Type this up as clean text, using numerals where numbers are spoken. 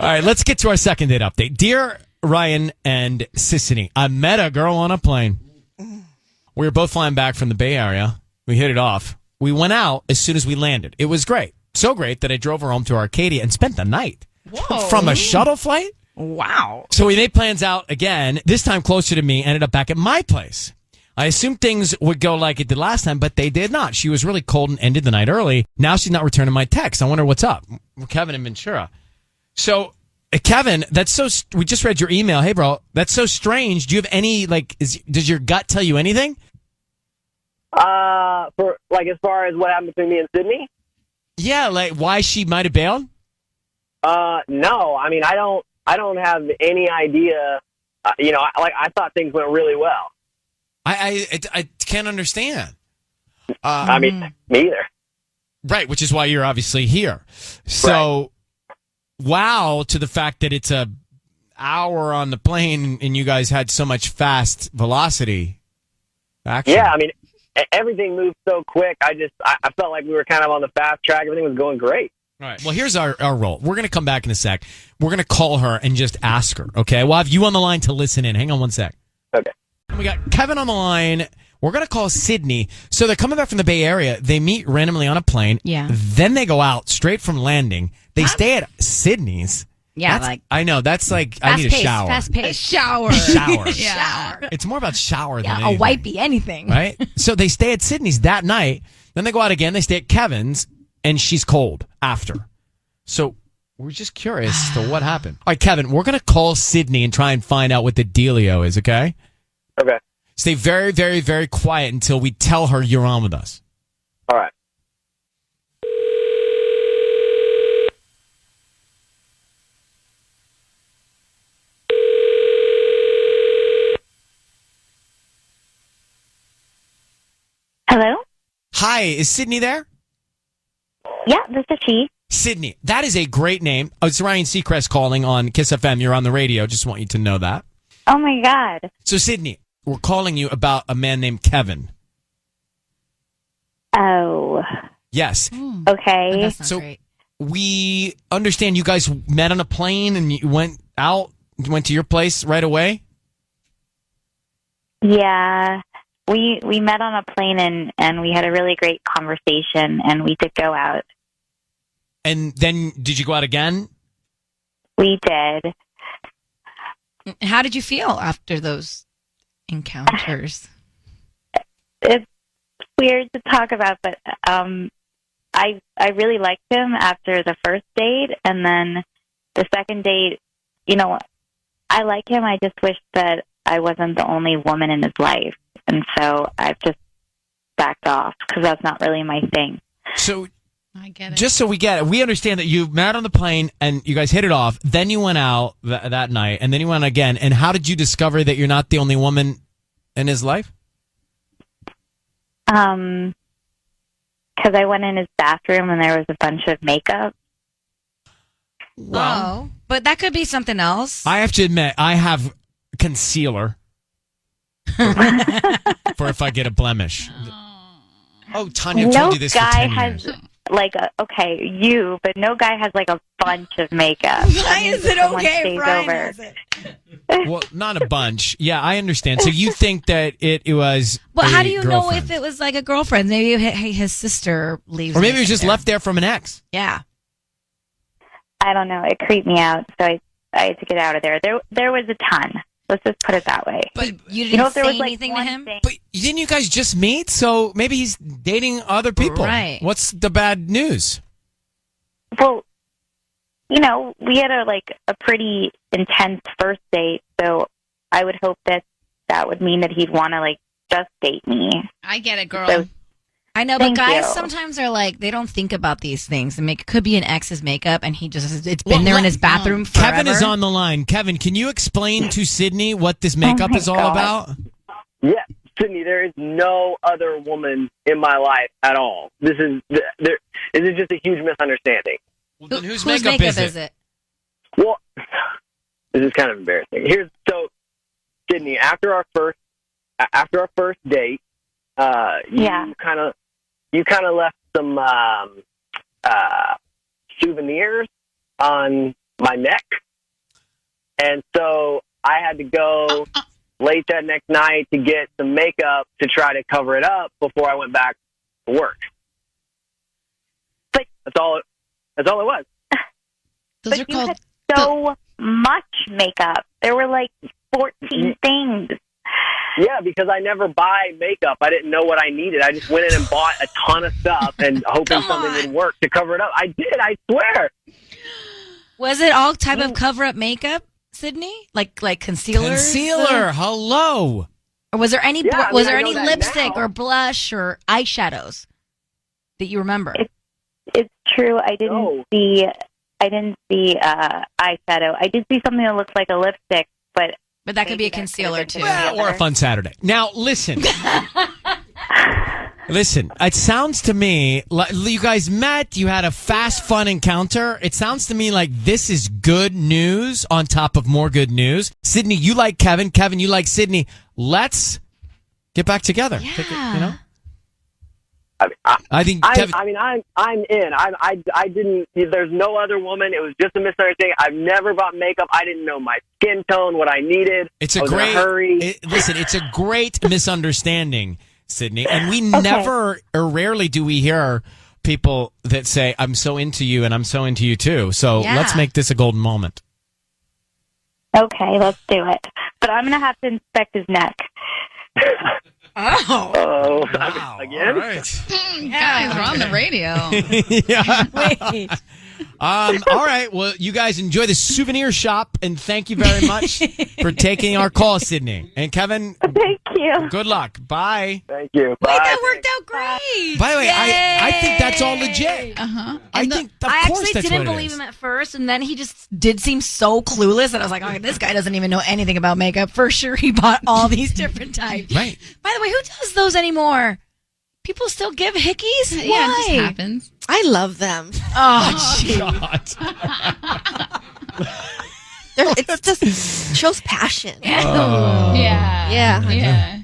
All right, let's get to our second date update. Dear Ryan and Sissany, I met a girl on a plane. We were both flying back from the Bay Area. We hit it off. We went out as soon as we landed. It was great. So great that I drove her home to Arcadia and spent the night. Whoa. From a shuttle flight. Wow. So we made plans out again, this time closer to me, ended up back at my place. I assumed things would go like it did last time, but they did not. She was really cold and ended the night early. Now she's not returning my text. I wonder what's up. Kevin in Ventura. So, Kevin, that's so. We just read your email. Hey, bro, that's so strange. Do you have any does your gut tell you anything? For as far as what happened between me and Sydney? Yeah, like why she might have bailed? No. I mean, I don't have any idea. I thought things went really well. I can't understand. I mean, me either. Right, which is why you're obviously here. So. Right. Wow, to the fact that it's a hour on the plane and you guys had so much fast velocity action. Yeah, I mean, everything moved so quick. I felt like we were kind of on the fast track. Everything was going great. All right. Well, here's our role. We're going to come back in a sec. We're going to call her and just ask her, okay? We'll have you on the line to listen in. Hang on one sec. Okay. And we got Kevin on the line. We're going to call Sydney. So they're coming back from the Bay Area. They meet randomly on a plane. Yeah. Then they go out straight from landing. They stay at Sydney's. Yeah, I know. That's like, I need a shower. Fast pace. Shower. Shower. Yeah. It's more about shower than Yeah, anything. a wipey, anything. Right? So they stay at Sydney's that night. Then they go out again. They stay at Kevin's, and she's cold after. So we're just curious as to what happened. All right, Kevin, we're going to call Sydney and try and find out what the dealio is, okay? Okay. Stay very, very, very quiet until we tell her you're on with us. All right. Hello? Hi, is Sydney there? Yeah, this is she. Sydney, that is a great name. Oh, it's Ryan Seacrest calling on Kiss FM. You're on the radio. Just want you to know that. Oh, my God. So, Sydney, we're calling you about a man named Kevin. Oh. Yes. Okay. That's not So great. we understand you guys met on a plane and you went out, you went to your place right away? Yeah. We met on a plane and we had a really great conversation and we did go out. And then did you go out again? We did. How did you feel after those encounters? It's weird to talk about, but I really liked him after the first date, and then the second date, I like him. I just wish that I wasn't the only woman in his life, and so I've just backed off because that's not really my thing. So I get it. just so we get it, we understand that you met on the plane and you guys hit it off. Then you went out that night, and then you went again. And how did you discover that you're not the only woman in his life? Because I went in his bathroom and there was a bunch of makeup. Well, but that could be something else. I have to admit, I have concealer for if I get a blemish. Oh, Tanya told you this for 10 years. But no guy has like a bunch of makeup. Why is it okay, Brian? Over. Well, not a bunch. Yeah, I understand. So you think that it was Well, a how do you know girlfriend? if it was like a girlfriend? Maybe his sister leaves. Or maybe it was just there. left there from an ex. Yeah. I don't know. It creeped me out, so I had to get out of there. There was a ton. Let's just put it that way. But you didn't if there say was, like, anything to one him? thing- But didn't you guys just meet? So maybe he's dating other people. Right. What's the bad news? Well, we had a pretty intense first date, so I would hope that would mean that he'd want to just date me. I get it, girl. So, I know, but thank guys you. sometimes are they don't think about these things. It could be an ex's makeup, and it's been there in his bathroom forever. Kevin is on the line. Kevin, can you explain to Sydney what this makeup my is all God. about? Yeah, Sydney, there is no other woman in my life at all. This is just a huge misunderstanding. Well, then whose Whose makeup is it? Well, this is kind of embarrassing. Sydney, after our first date, you kind of left some souvenirs on my neck. And so I had to go late that next night to get some makeup to try to cover it up before I went back to work. But that's all it was. Those but are you called had so much makeup. There were like 14 things. Yeah, because I never buy makeup. I didn't know what I needed. I just went in and bought a ton of stuff and hoping something would work to cover it up. I did, I swear. Was it all type of cover-up makeup, Sydney? Like concealers? Concealer. Hello. Or was there any Yeah, was I there know any that lipstick now. or blush or eyeshadows that you remember? It's true. I didn't see eyeshadow. I did see something that looked like a lipstick, but But that could be a maybe that concealer could've too. been Well, or a fun Saturday. Now, listen. Listen, it sounds to me like you guys met, you had a fast, fun encounter. It sounds to me like this is good news on top of more good news. Sydney, you like Kevin. Kevin, you like Sydney. Let's get back together. Yeah. Take it, you know? I think Kevin. I'm in. I didn't. There's no other woman. It was just a misunderstanding. I've never bought makeup. I didn't know my skin tone, what I needed. It's I a was in great. a hurry. Listen, it's a great misunderstanding, Sydney, and we never or rarely do we hear people that say, "I'm so into you," and "I'm so into you too." So Yeah. let's make this a golden moment. okay, let's do it. But I'm gonna have to inspect his neck. Oh. Oh, Wow. again? All right. guys, we're on the radio. Yeah. Wait. All right. Well, you guys enjoy the souvenir shop, and thank you very much for taking our call, Sydney. And Kevin, Thank you. good luck. Bye. Thank you. Wait, Bye. that worked out great. By the way, I think that's all legit. Uh-huh. I think, of I course, actually that's didn't what it believe is. him at first, and then he just did seem so clueless that I was like, "Oh, this guy doesn't even know anything about makeup." For sure, he bought all these different types. Right. By the way, who does those anymore? People still give hickeys? Yeah, it just Why? happens. I love them. Oh, gee. God. It just shows passion. Yeah. Yeah. Yeah.